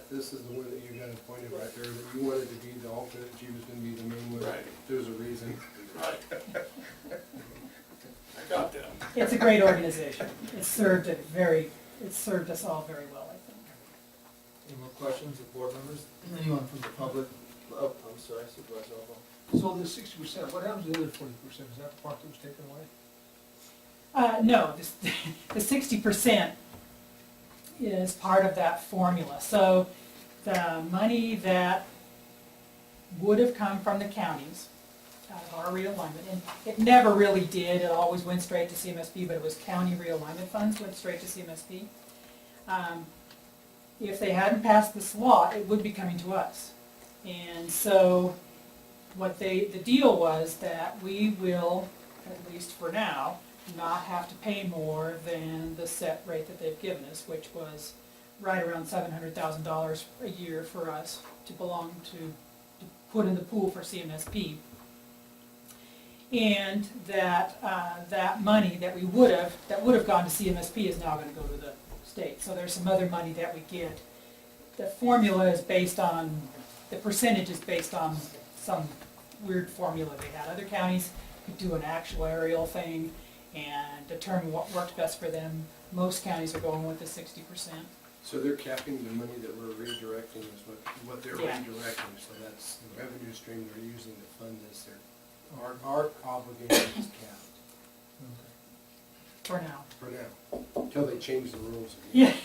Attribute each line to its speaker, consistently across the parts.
Speaker 1: Beth, this is the one that you got appointed right there, that you wanted to be the alternate, she was gonna be the main one.
Speaker 2: Right.
Speaker 1: There's a reason.
Speaker 2: Right. I got that.
Speaker 3: It's a great organization. It's served us all very well, I think.
Speaker 4: Any more questions of board members? Anyone from the public? Oh, I'm sorry, Supervisor Alba.
Speaker 5: So the 60%, what happens to the other 40%? Is that the part that was taken away?
Speaker 3: No, the 60% is part of that formula. So the money that would have come from the counties out of our realignment, and it never really did, it always went straight to CMSP, but it was county realignment funds went straight to CMSP. If they hadn't passed this law, it would be coming to us. And so the deal was that we will, at least for now, not have to pay more than the set rate that they've given us, which was right around $700,000 a year for us to put in the pool for CMSP. And that money that would have gone to CMSP is now going to go to the state. So there's some other money that we get. The formula is based on, the percentage is based on some weird formula they had. Other counties could do an actuarial thing and determine what worked best for them. Most counties are going with the 60%.
Speaker 1: So they're capping the money that we're redirecting is what they're
Speaker 3: Yeah.
Speaker 1: redirecting, so that's the revenue stream they're using to fund this. Our obligation is capped
Speaker 3: For now.
Speaker 1: for now, until they change the rules again.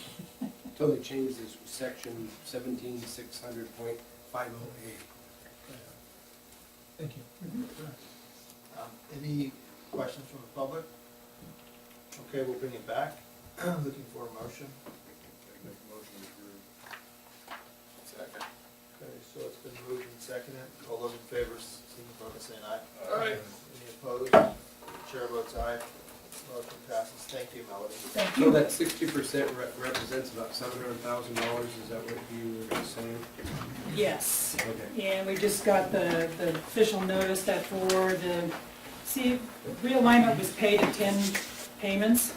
Speaker 3: Yeah.
Speaker 1: Until they change this section 17600.50A.
Speaker 5: Thank you.
Speaker 4: Any questions from the public? Okay, we'll bring it back. Looking for a motion.
Speaker 2: Make a motion to approve. Second.
Speaker 4: Okay, so it's been moved and seconded. All those in favor, signify by saying aye.
Speaker 2: All right.
Speaker 4: Any opposed? Chair votes aye. Motion passes. Thank you, Melody.
Speaker 3: Thank
Speaker 1: So
Speaker 3: you.
Speaker 1: that 60% represents about $700,000, is that what you were saying?
Speaker 3: Yes.
Speaker 1: Okay.
Speaker 3: And we just got the official notice that realignment was paid in 10 payments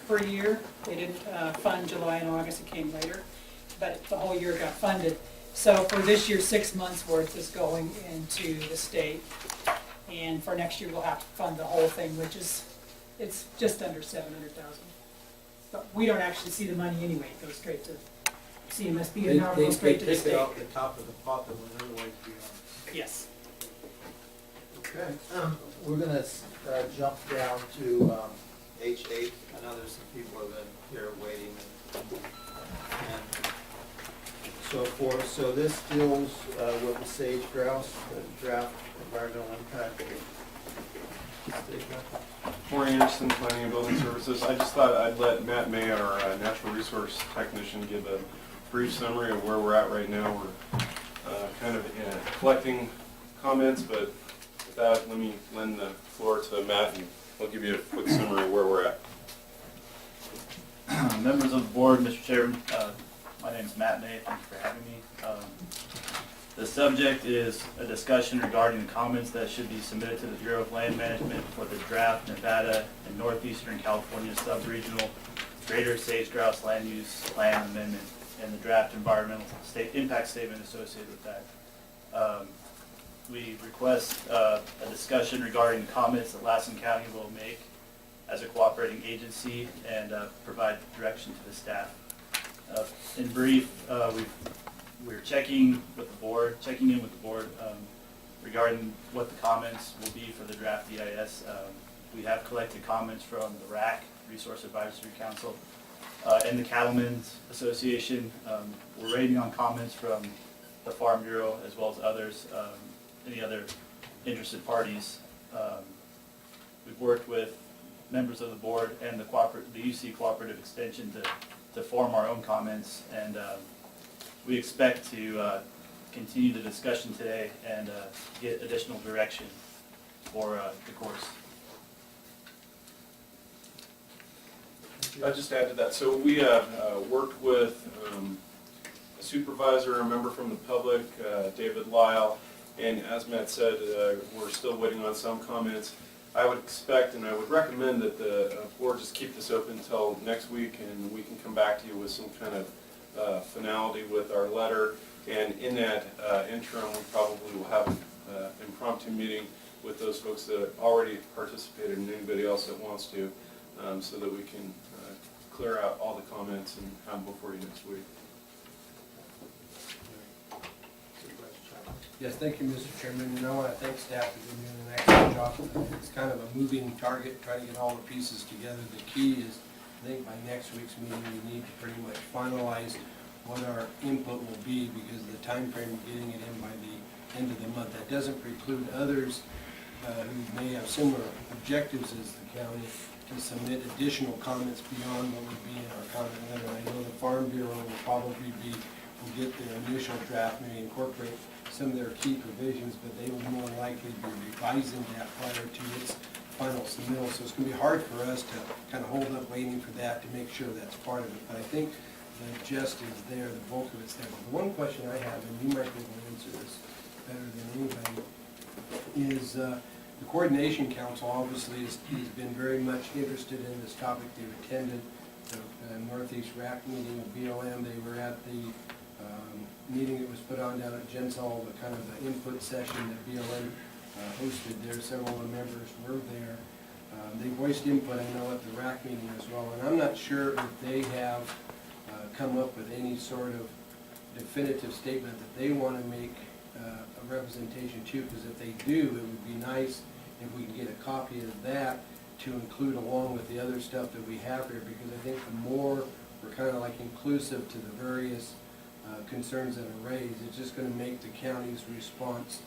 Speaker 3: per year. They didn't fund July and August, it came later, but the whole year got funded. So for this year, 6 months worth is going into the state. And for next year, we'll have to fund the whole thing, which is, it's just under $700,000. But we don't actually see the money anyway, it goes straight to CMSB and now it goes straight to the
Speaker 1: They take
Speaker 3: state.
Speaker 1: it off the top of the pot that would otherwise be on.
Speaker 3: Yes.
Speaker 4: Okay, we're gonna jump down to H8. I know there's some people who have been here waiting and so forth. So this deals with the sage grouse, the draft environmental impact statement.
Speaker 6: Morning, Anderson, Planning and Building Services. I just thought I'd let Matt May, our natural resource technician, give a brief summary of where we're at right now. We're kind of collecting comments, but with that, let me lend the floor to Matt, and he'll give you a quick summary of where we're at.
Speaker 7: Members of the board, Mr. Chairman, my name is Matt May. Thank you for having me. The subject is a discussion regarding the comments that should be submitted to the Bureau of Land Management for the draft Nevada and Northeastern California sub-regional greater sage-grouse land use plan amendment and the draft environmental impact statement associated with that. We request a discussion regarding the comments that Lassen County will make as a cooperating agency and provide direction to the staff. In brief, we're checking in with the board regarding what the comments will be for the draft EIS. We have collected comments from the RAC, Resource Advisory Council, and the Cattlemen's Association. We're waiting on comments from the Farm Bureau as well as others, any other interested parties. We've worked with members of the board and the UC Cooperative Extension to form our own comments, and we expect to continue the discussion today and get additional direction for the course.
Speaker 6: I'll just add to that. So we worked with a supervisor, a member from the public, David Lyle, and as Matt said, we're still waiting on some comments. I would expect and I would recommend that the board just keep this open until next week, and we can come back to you with some kind of finality with our letter. And in that interim, we probably will have an impromptu meeting with those folks that have already participated and anybody else that wants to, so that we can clear out all the comments and have them before you next week.
Speaker 1: Yes, thank you, Mr. Chairman, and I want to thank staff for doing an excellent job. It's kind of a moving target, trying to get all the pieces together. The key is, I think by next week's meeting, we need to pretty much finalize what our input will be, because of the time frame of getting it in by the end of the month. That doesn't preclude others who may have similar objectives as the county to submit additional comments beyond what would be in our comment letter. I know the Farm Bureau will probably will get their initial draft, maybe incorporate some of their key provisions, but they will more likely be revising that prior to its final submittal. So it's going to be hard for us to kind of hold up waiting for that to make sure that's part of it. But I think the gist is there, the bulk of it's there. But the one question I have, and you might be able to answer this better than anybody, is the Coordination Council obviously has been very much interested in this topic. They've attended the Northeast RAC meeting of BLM. They were at the meeting that was put on down at Gensall, the kind of the input session that BLM hosted there. Several of the members were there. They voiced input, I know, at the RAC meeting as well. And I'm not sure if they have come up with any sort of definitive statement that they want to make a representation to, because if they do, it would be nice if we can get a copy of that to include along with the other stuff that we have here, because I think the more we're kind of like inclusive to the various concerns that are raised, it's just going to make the county's response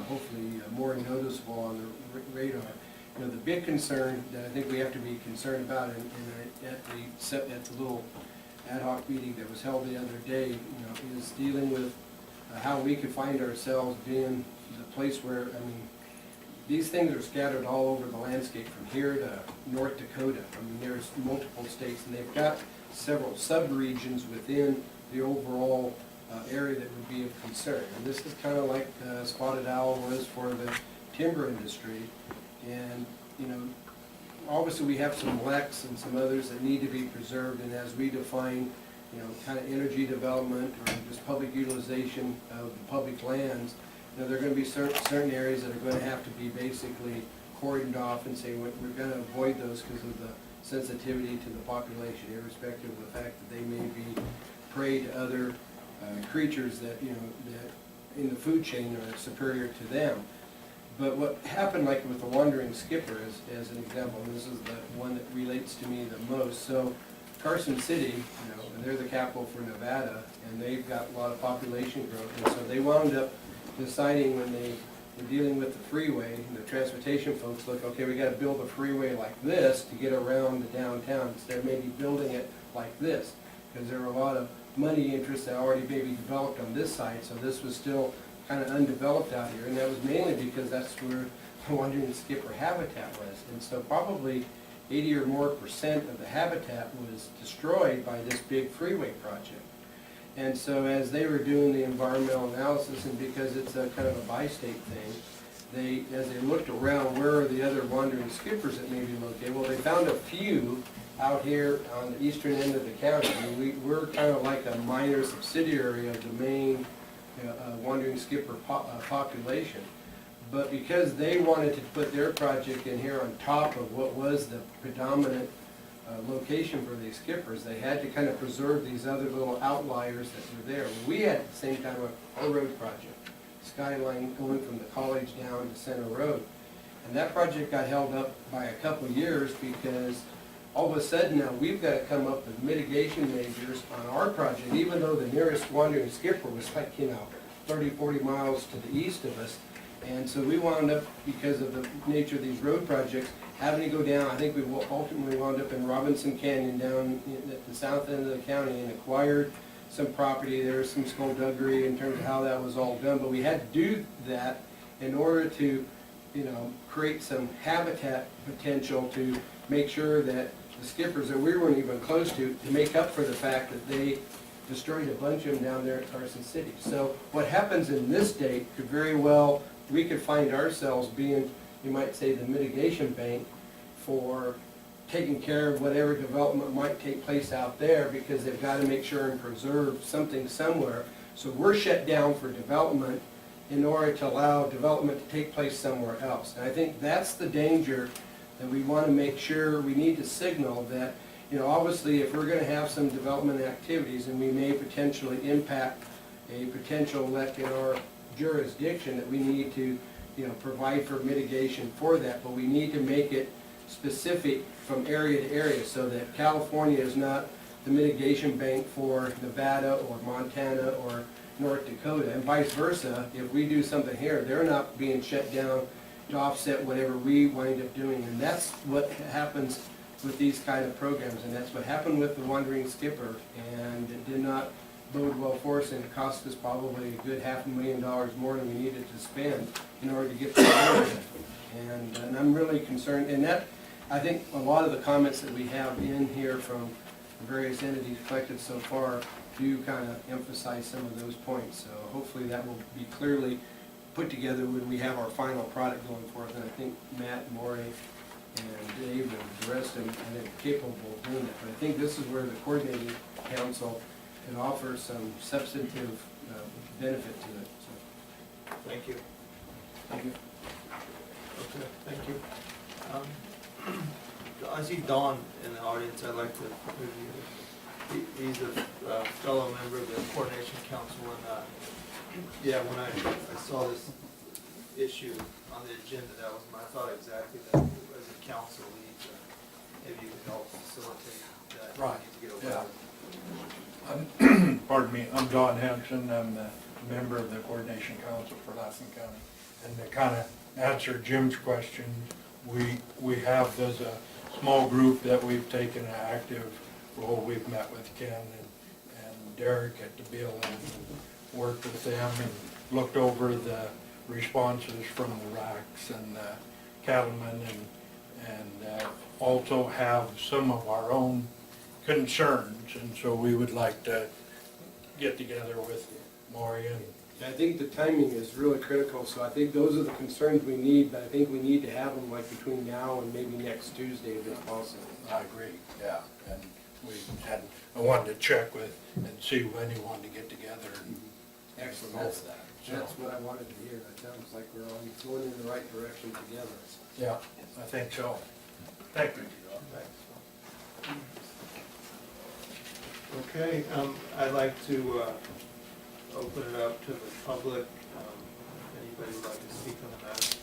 Speaker 1: hopefully more noticeable on the radar. You know, the big concern that I think we have to be concerned about, and at the little ad hoc meeting that was held the other day, you know, is dealing with how we could find ourselves being the place where, I mean, these things are scattered all over the landscape from here to North Dakota. I mean, there's multiple states, and they've got several sub-regions within the overall area that would be of concern. And this is kind of like Spotted Owl was for the timber industry. And, you know, obviously we have some LECs and some others that need to be preserved, and as we define, you know, kind of energy development or just public utilization of the public lands, you know, there are going to be certain areas that are going to have to be basically cordoned off and say we're going to avoid those because of the sensitivity to the population, irrespective of the fact that they may be prey to other creatures that, you know, that in the food chain are superior to them. But what happened, like with the wandering skipper, as an example, and this is the one that relates to me the most. So Carson City, you know, and they're the capital for Nevada, and they've got a lot of population growth, and so they wound up deciding when they were dealing with the freeway, and the transportation folks look, okay, we got to build a freeway like this to get around the downtown instead of maybe building it like this, because there were a lot of money interests that already maybe developed on this side, so this was still kind of undeveloped out here, and that was mainly because that's where the wandering skipper habitat was. And so probably 80% or more of the habitat was destroyed by this big freeway project. And so as they were doing the environmental analysis, and because it's a kind of a bi-state thing, as they looked around, where are the other wandering skippers that may be located? Well, they found a few out here on the eastern end of the county. I mean, we're kind of like a minor subsidiary of the main wandering skipper population. But because they wanted to put their project in here on top of what was the predominant location for these skippers, they had to kind of preserve these other little outliers that were there. We had at the same time a road project, Skyline, going from the college down to Center Road. And that project got held up by a couple of years because all of a sudden now we've got to come up with mitigation measures on our project, even though the nearest wandering skipper was like, you know, 30, 40 miles to the east of us. And so we wound up, because of the nature of these road projects, having to go down. I think we ultimately wound up in Robinson Canyon down at the south end of the county and acquired some property. There was some skullduggery in terms of how that was all done, but we had to do that in order to, you know, create some habitat potential to make sure that the skippers that we weren't even close to make up for the fact that they destroyed a bunch of them down there at Carson City. So what happens in this state could very well, we could find ourselves being, you might say, the mitigation bank for taking care of whatever development might take place out there, because they've got to make sure and preserve something somewhere. So we're shut down for development in order to allow development to take place somewhere else. And I think that's the danger that we want to make sure, we need to signal that, you know, obviously if we're going to have some development activities and we may potentially impact a potential elect in our jurisdiction, that we need to, you know, provide for mitigation for that, but we need to make it specific from area to area so that California is not the mitigation bank for Nevada or Montana or North Dakota, and vice versa. If we do something here, they're not being shut down to offset whatever we wind up doing, and that's what happens with these kind of programs, and that's what happened with the Wandering Skipper, and it did not bode well for us, and it cost us probably a good $500,000 more than we needed to spend in order to get the program. And I'm really concerned, and that, I think a lot of the comments that we have in here from the various entities collected so far do kind of emphasize some of those points. So hopefully that will be clearly put together when we have our final product going forth. And I think Matt, Maury, and Dave, and the rest of them, I think, are capable of doing it. But I think this is where the coordinating council can offer some substantive benefit to it. So,
Speaker 4: Thank you.
Speaker 1: thank you.
Speaker 4: Okay, thank you. I see Don in the audience. I'd like to review. He's a fellow member of the Coordination Council, and yeah, when I saw this issue on the agenda, that was I thought exactly that as a council lead, maybe you could help facilitate that. We
Speaker 5: Right,
Speaker 4: need to get
Speaker 5: yeah.
Speaker 4: over it.
Speaker 5: Pardon me, I'm Don Hanson, I'm the member of the Coordination Council for Lassen County. And to kind of answer Jim's question, we have, there's a small group that we've taken an active role. We've met with Ken and Derek at the bill and worked with them and looked over the responses from the RACs and the cattlemen, and also have some of our own concerns, and so we would like to get together with Maury and
Speaker 1: I think the timing is really critical, so I think those are the concerns we need, but I think we need to have them like between now and maybe next Tuesday if it's possible.
Speaker 5: I agree, yeah, and I wanted to check with and see when he wanted to get together and
Speaker 1: Excellent,
Speaker 5: go
Speaker 1: that's,
Speaker 5: for that.
Speaker 1: that's what I wanted to hear, that sounds like we're on, going in the right direction together.
Speaker 5: Yeah, I think so. Thank you.
Speaker 4: Okay, I'd like to open it up to the public. Anybody would like to speak on the matter?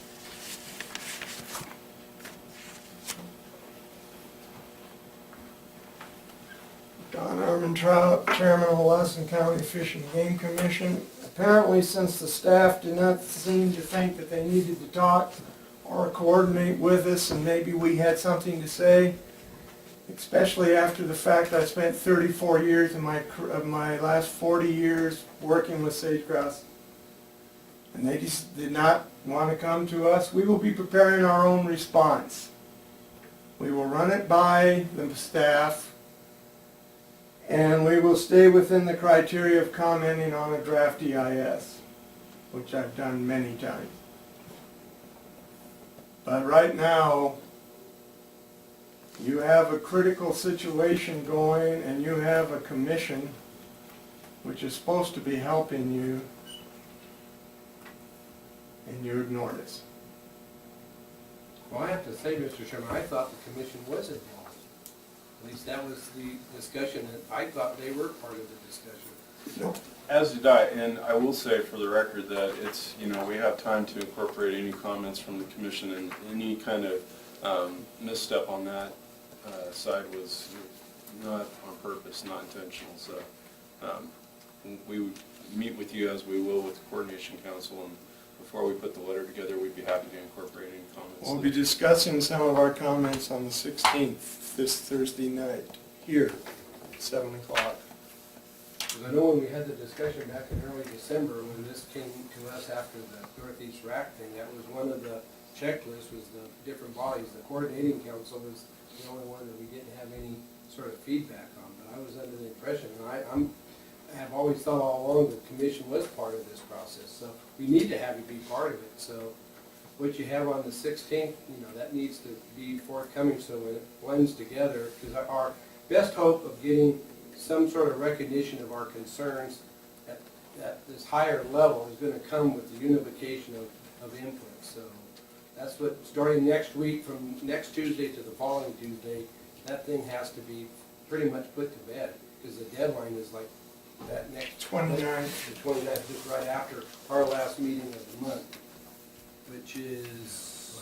Speaker 8: Don Armentrout, Chairman of the Lassen County Fish and Game Commission. Apparently, since the staff did not seem to think that they needed to talk or coordinate with us, and maybe we had something to say, especially after the fact I spent 34 years of my last 40 years working with sage-grouse, and they just did not want to come to us. We will be preparing our own response. We will run it by the staff, and we will stay within the criteria of commenting on a draft EIS, which I've done many times. But right now, you have a critical situation going, and you have a commission which is supposed to be helping you, and you ignored us.
Speaker 1: Well, I have to say, Mr. Chairman, I thought the commission was involved. At least that was the discussion, and I thought they were part of the discussion.
Speaker 8: No.
Speaker 6: As did I, and I will say for the record that it's, you know, we have time to incorporate any comments from the commission, and any kind of misstep on that side was not on purpose, not intentional. So we would meet with you as we will with the Coordination Council, and before we put the letter together, we'd be happy to incorporate any comments.
Speaker 8: We'll be discussing some of our comments on the 16th, this Thursday night, here, at 7 o'clock.
Speaker 1: Because I know when we had the discussion back in early December, when this came to us after the Northeast RAC thing, that was one of the checklists, was the different bodies. The Coordinating Council was the only one that we didn't have any sort of feedback on, but I was under the impression, and I have always thought all along the commission was part of this process, so we need to have you be part of it. So what you have on the 16th, that needs to be forthcoming so when it blends together, because our best hope of getting some sort of recognition of our concerns at this higher level is gonna come with the unification of input. So that's what, starting next week, from next Tuesday to the following Tuesday, that thing has to be pretty much put to bed, because the deadline is like that next.
Speaker 8: 29th.
Speaker 1: The 29th, just right after our last meeting of the month, which is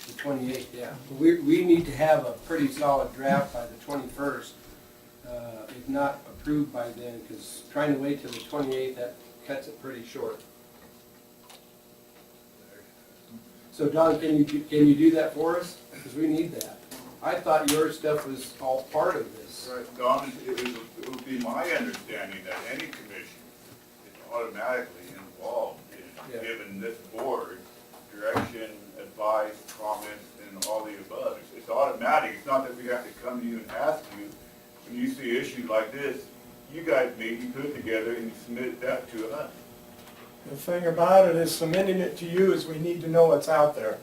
Speaker 1: the 28th, yeah. We need to have a pretty solid draft by the 21st, if not approved by then, because trying to wait till the 28th, that cuts it pretty short. So Don, can you do that for us? Because we need that. I thought your stuff was all part of this.
Speaker 2: Right, Don, it would be my understanding that any commission is automatically involved
Speaker 1: Yeah.
Speaker 2: in giving this board direction, advice, comments, and all the above. It's automatic. It's not that we have to come to you and ask you. When you see issues like this, you guys meet, you put it together, and you submit that to us.
Speaker 8: The thing about it is submitting it to you is we need to know what's out there.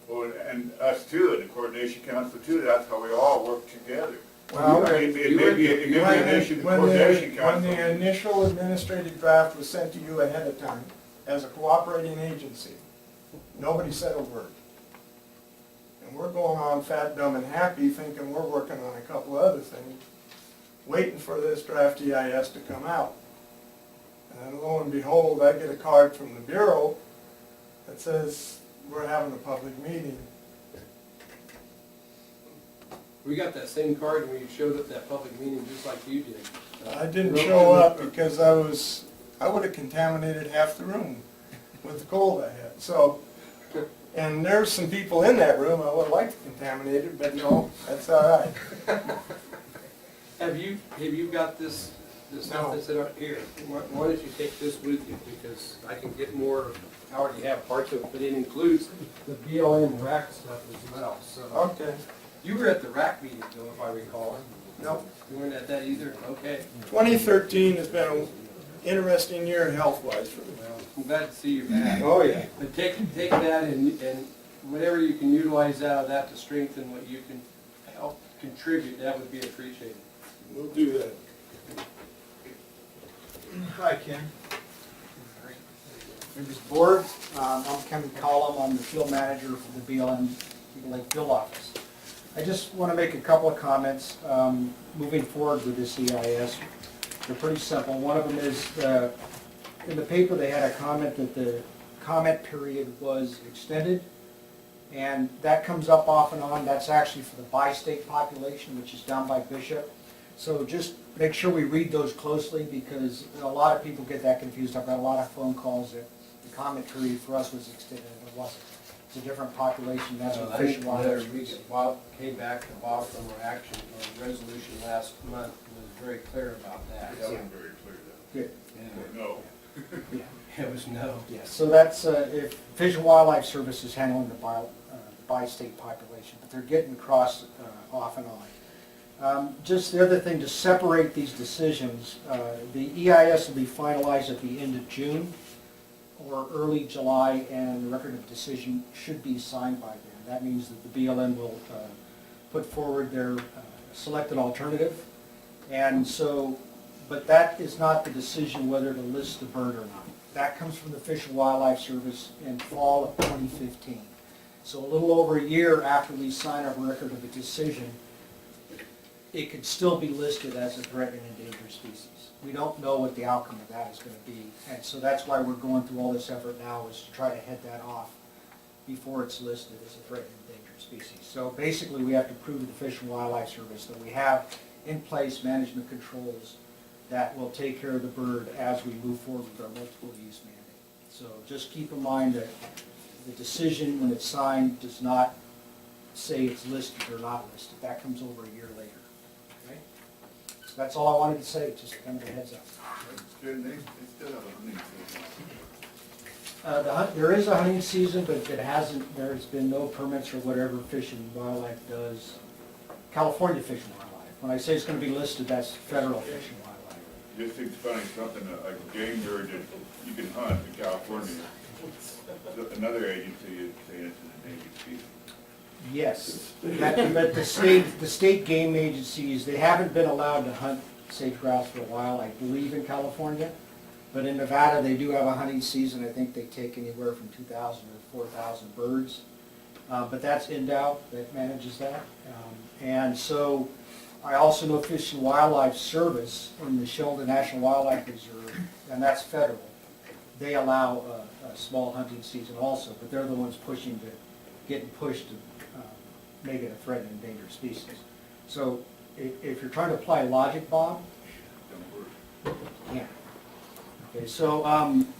Speaker 2: Well, and us too, and the coordination council too, that's how we all work together.
Speaker 8: Well,
Speaker 2: It may be an issue, the coordination
Speaker 8: When
Speaker 2: council.
Speaker 8: the initial administrative draft was sent to you ahead of time, as a cooperating agency, nobody said a word. And we're going on fat, dumb, and happy, thinking we're working on a couple other things, waiting for this draft EIS to come out. And lo and behold, I get a card from the Bureau that says, we're having a public meeting.
Speaker 1: We got that same card when you showed up at that public meeting just like you did.
Speaker 8: I didn't show up because I would have contaminated half the room with the cold I had, so. And there's some people in that room I would like to contaminate it, but no, that's all right.
Speaker 1: Have you got this stuff that's up here? Why don't you take this with you, because I can get more, I already have parts of it, but it includes the BLM rack stuff as well, so.
Speaker 8: Okay,
Speaker 1: You were at the rack meeting though, if I recall.
Speaker 8: no.
Speaker 1: You weren't at that either? Okay.
Speaker 8: 2013 has been an interesting year health-wise for me.
Speaker 1: Well, I'm glad to see you back.
Speaker 8: Oh, yeah.
Speaker 1: But take that and whatever you can utilize out of that to strengthen what you can help contribute, that would be appreciated.
Speaker 8: We'll do that.
Speaker 4: Hi, Ken.
Speaker 9: Members of the board, I'm Ken McCollum, I'm the field manager for the BLM Eagle Lake Field Office. I just want to make a couple of comments moving forward with this EIS. They're pretty simple. One of them is, in the paper they had a comment that the comment period was extended, and that comes up off and on. That's actually for the bi-state population, which is down by Bishop. So just make sure we read those closely, because a lot of people get that confused. I've got a lot of phone calls that the comment period for us was extended, and it wasn't. It's a different population, that's what Fish and Wildlife Service.
Speaker 1: Bob came back to Bob from our action, or resolution last month, was very clear about that.
Speaker 2: That wasn't very clear
Speaker 9: Good.
Speaker 1: Yeah.
Speaker 2: though. No.
Speaker 1: It was no.
Speaker 9: Yeah, so that's, if Fish and Wildlife Service is handling the bi-state population, but they're getting across off and on. Just the other thing, to separate these decisions, the EIS will be finalized at the end of June or early July, and the record of decision should be signed by then. That means that the BLM will put forward their selected alternative. And so, but that is not the decision whether to list the bird or not. That comes from the Fish and Wildlife Service in fall of 2015. So a little over a year after we sign our record of a decision, it could still be listed as a threatened and endangered species. We don't know what the outcome of that is going to be, and so that's why we're going through all this effort now, is to try to head that off before it's listed as a threatened and endangered species. So basically, we have to prove to the Fish and Wildlife Service that we have in place management controls that will take care of the bird as we move forward with our multiple use mandate. So just keep in mind that the decision, when it's signed, does not say it's listed or not listed. That comes over a year later. Okay? So that's all I wanted to say, just kind of a heads up.
Speaker 2: They still have a hunting season.
Speaker 9: There is a hunting season, but there's been no permits or whatever Fish and Wildlife does. California Fish and Wildlife. When I say it's going to be listed, that's federal Fish and Wildlife.
Speaker 2: just seems funny, something like a game bird that you can hunt in California. Another agency is saying it's an endangered species.
Speaker 9: Yes, but the state game agencies, they haven't been allowed to hunt sage grouse for a while, I believe in California. But in Nevada, they do have a hunting season. I think they take anywhere from 2,000 to 4,000 birds. But that's NDOW that manages that. And so I also know Fish and Wildlife Service in the Sheldon National Wildlife Reserve, and that's federal. They allow a small hunting season also, but they're the ones getting pushed to make it a threatened endangered species. So if you're trying to apply logic, Bob, yeah. Okay, so,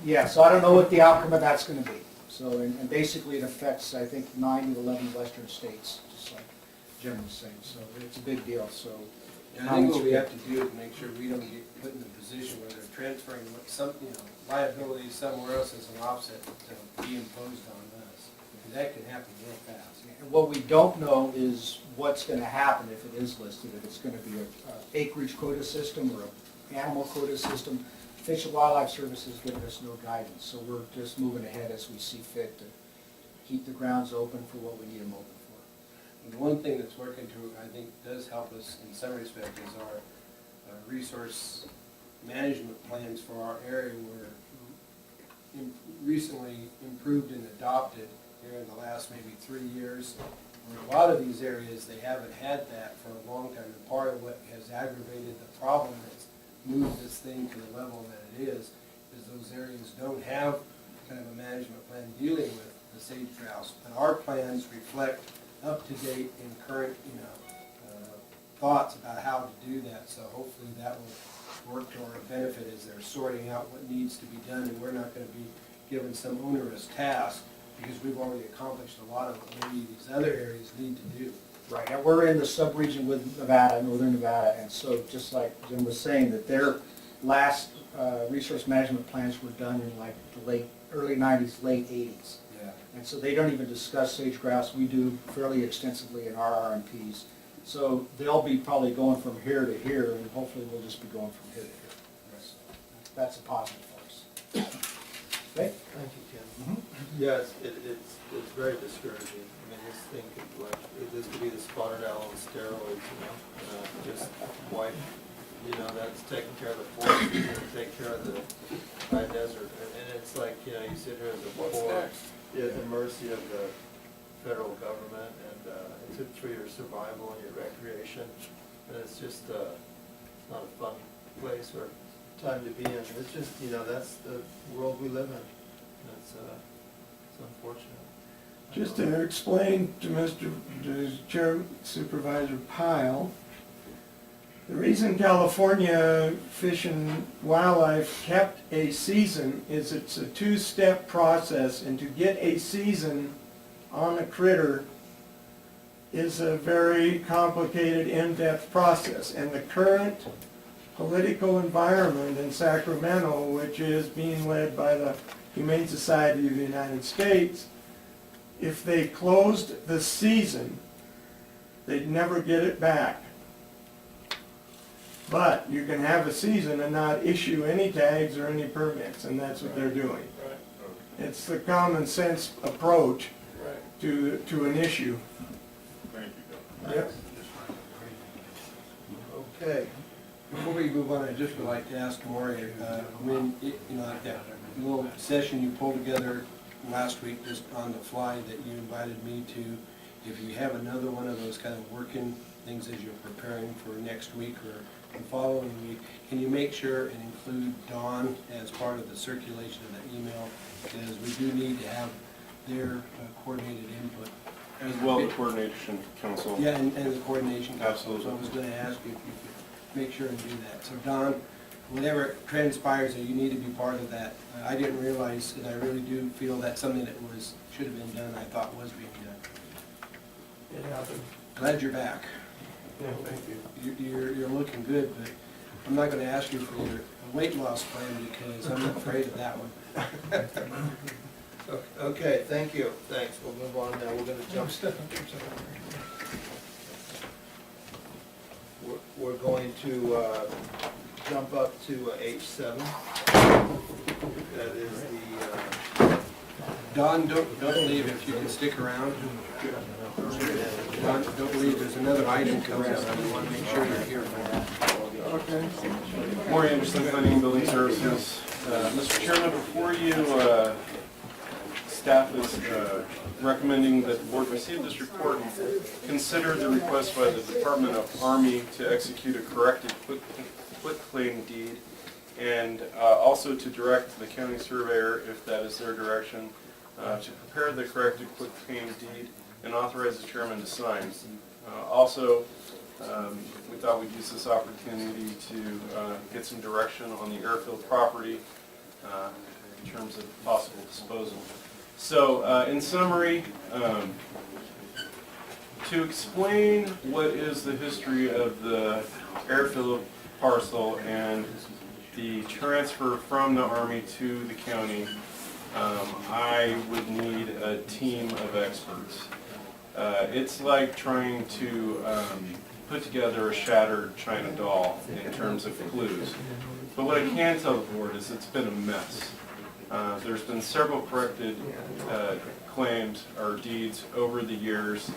Speaker 9: yeah, so I don't know what the outcome of that's gonna be. So, and basically it affects, I think, 9 to 11 western states, just like Jim was saying, so it's a big deal, so.
Speaker 1: And I think what we have to do is make sure we don't get put in the position where they're transferring some, liability somewhere else as an offset to be imposed on us. Because that can happen real fast.
Speaker 9: And what we don't know is what's gonna happen if it is listed, if it's gonna be a acreage quota system or an animal quota system. Fish and Wildlife Service has given us no guidance, so we're just moving ahead as we see fit to keep the grounds open for what we need them open for.
Speaker 1: And one thing that's working to, I think, does help us in some respect is our resource management plans for our area were recently improved and adopted here in the last maybe 3 years. In a lot of these areas, they haven't had that for a long time, and part of what has aggravated the problem that's moved this thing to the level that it is those areas don't have kind of a management plan dealing with the sage grouse. And our plans reflect up-to-date and current, thoughts about how to do that, so hopefully that will work to our benefit as they're sorting out what needs to be done, and we're not going to be given some onerous task, because we've already accomplished a lot of what maybe these other areas need to do.
Speaker 9: Right, and we're in the sub-region with Nevada, northern Nevada, and so just like Jim was saying, that their last resource management plans were done in like the early 90s, late 80s.
Speaker 1: Yeah.
Speaker 9: And so they don't even discuss sage grouse. We do fairly extensively in our RMPs. So they'll be probably going from here to here, and hopefully we'll just be going from here to here. So that's a positive for us. Okay?
Speaker 4: Thank you, Kim. Yes, it's very discouraging. I mean, this thing this could be the spotted owl on steroids, just wipe, that's taking care of the forest, take care of the high desert. And it's like, you sit here as a poor, at the mercy of the federal government, and it's for your survival and your recreation. And it's just, it's not a fun place or time to be in. It's just, that's the world we live in. It's unfortunate.
Speaker 8: Just to explain to Chair Supervisor Pyle, the reason California Fish and Wildlife kept a season is it's a two-step process, and to get a season on a critter is a very complicated, in-depth process. And the current political environment in Sacramento, which is being led by the Humane Society of the United States, if they closed the season, they'd never get it back. But you can have a season and not issue any tags or any permits, and that's what they're doing. It's the common sense approach to an issue.
Speaker 2: Thank you, Doc.
Speaker 8: Yep.
Speaker 4: Okay.
Speaker 1: Before we move on, I'd just like to ask Maury, like that little session you pulled together last week just on the fly that you invited me to, if you have another one of those kind of working things as you're preparing for next week or the following week, can you make sure and include Dawn as part of the circulation of that email? Because we do need to have their coordinated input.
Speaker 6: As well, the coordination council.
Speaker 1: Yeah, and the coordination council.
Speaker 6: Absolutely.
Speaker 1: So I was going to ask you if you could make sure and do that. So Don, whatever transpires, that you need to be part of that. I didn't realize, and I really do feel that's something that should have been done, I thought was being done.
Speaker 8: It happened.
Speaker 1: Glad you're back.
Speaker 8: Yeah, thank you.
Speaker 1: You're looking good, but I'm not going to ask you for your weight loss plan because I'm afraid of that one.
Speaker 4: Okay, thank you. Thanks. We'll move on now. We're going to jump. We're going to jump up to H7. That is the,
Speaker 1: Don, don't leave if you can stick around. Don, don't leave, there's another item coming up, I want to make sure you're here for it.
Speaker 8: Okay.
Speaker 6: Maury Anderson, Planning and Building Services. Mr. Chairman, before you, staff is recommending that the board receive this report and consider the request by the Department of Army to execute a corrected quitclaim deed, and also to direct the county surveyor, if that is their direction, to prepare the corrected quitclaim deed and authorize the chairman to sign. Also, we thought we'd use this opportunity to get some direction on the airfield property in terms of possible disposal. So, in summary, to explain what is the history of the airfield parcel and the transfer from the Army to the county, I would need a team of experts. It's like trying to put together a shattered china doll in terms of clues. But what I can tell the board is it's been a mess. There's been several corrected claims or deeds over the years.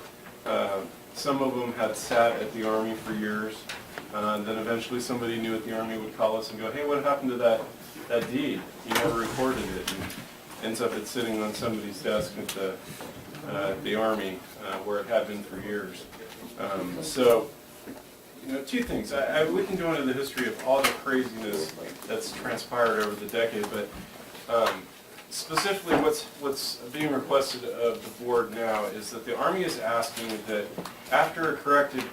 Speaker 6: Some of them had sat at the Army for years. Then eventually somebody new at the Army would call us and go, hey, what happened to that deed? You never recorded it. And ends up it's sitting on somebody's desk at the Army where it had been for years. So, you know, two things. We can go into the history of all the craziness that's transpired over the decade, but specifically what's being requested of the board now is that the Army is asking that after a corrected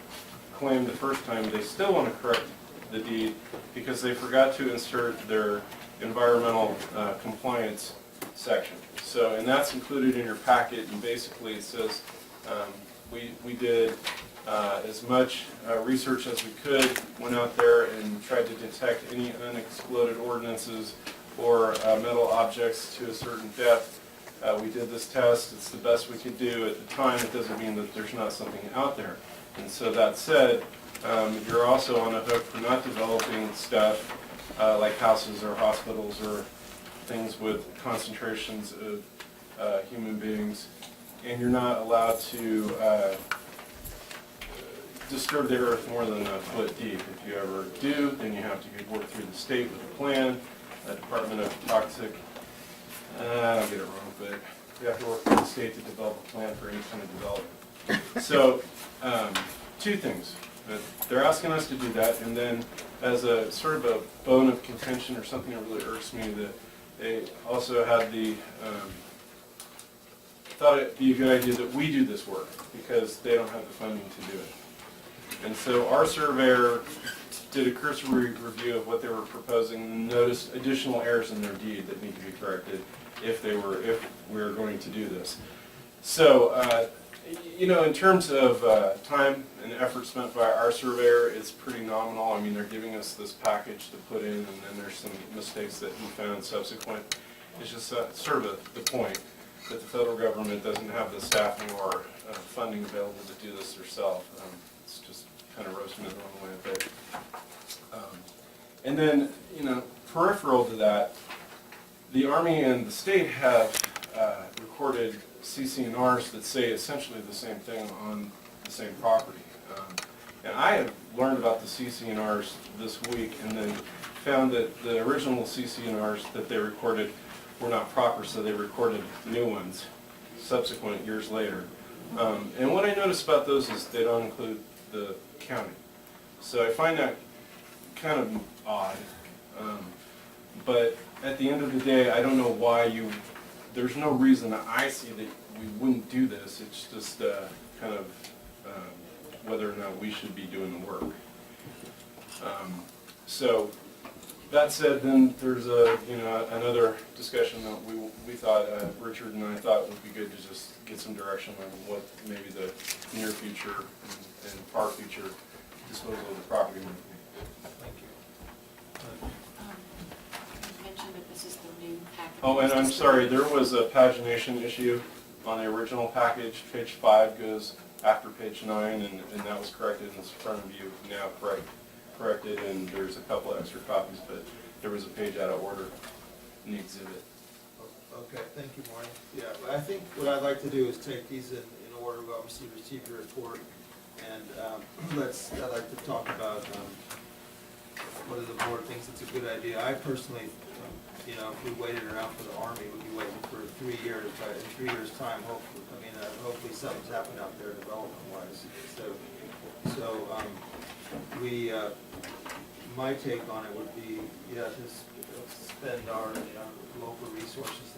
Speaker 6: claim the first time, they still want to correct the deed because they forgot to insert their environmental compliance section. So, and that's included in your packet, and basically it says we did as much research as we could, went out there and tried to detect any unexploded ordinances or metal objects to a certain depth. We did this test, it's the best we could do at the time. It doesn't mean that there's not something out there. And so that said, you're also on a hook for not developing stuff like houses or hospitals or things with concentrations of human beings. And you're not allowed to disturb the earth more than a foot deep. If you ever do, then you have to work through the state with a plan, a Department of Toxic, I don't get it wrong, but you have to work with the state to develop a plan for any kind of development. So, two things. They're asking us to do that, and then as a sort of a bone of contention or something that really irks me, that they also had the, thought it'd be a good idea that we do this work because they don't have the funding to do it. And so our surveyor did a cursory review of what they were proposing and noticed additional errors in their deed that need to be corrected if we were going to do this. So, you know, in terms of time and effort spent by our surveyor, it's pretty nominal. I mean, they're giving us this package to put in, and then there's some mistakes that we found subsequent. It's just sort of the point that the federal government doesn't have the staffing or funding available to do this themselves. It's just kind of roasting it the wrong way a bit. And then, you know, peripheral to that, the Army and the state have recorded CC&Rs that say essentially the same thing on the same property. And I have learned about the CC&Rs this week and then found that the original CC&Rs that they recorded were not proper, so they recorded new ones subsequent years later. And what I noticed about those is they don't include the county. So I find that kind of odd. But at the end of the day, I don't know why there's no reason that I see that we wouldn't do this. It's just kind of whether or not we should be doing the work. So that said, then there's another discussion that we thought, Richard and I thought would be good to just get some direction on what maybe the near future and far future disposal of the property might be.
Speaker 1: Thank you.
Speaker 10: You mentioned that this is the new package.
Speaker 6: Oh, and I'm sorry, there was a pagination issue on the original package. Page 5 goes after page 9, and that was corrected in front of you now, correct? corrected, and there's a couple extra copies, but there was a page out of order in the exhibit.
Speaker 4: Okay, thank you, Marty. Yeah, but I think what I'd like to do is take these in order. We obviously received your report, and I'd like to talk about whether the board thinks it's a good idea. I personally, you know, if we waited around for the Army, we'd be waiting for 3 years, but in 3 years' time, hopefully something's happened out there development-wise. My take on it would be, yeah, just spend our local resources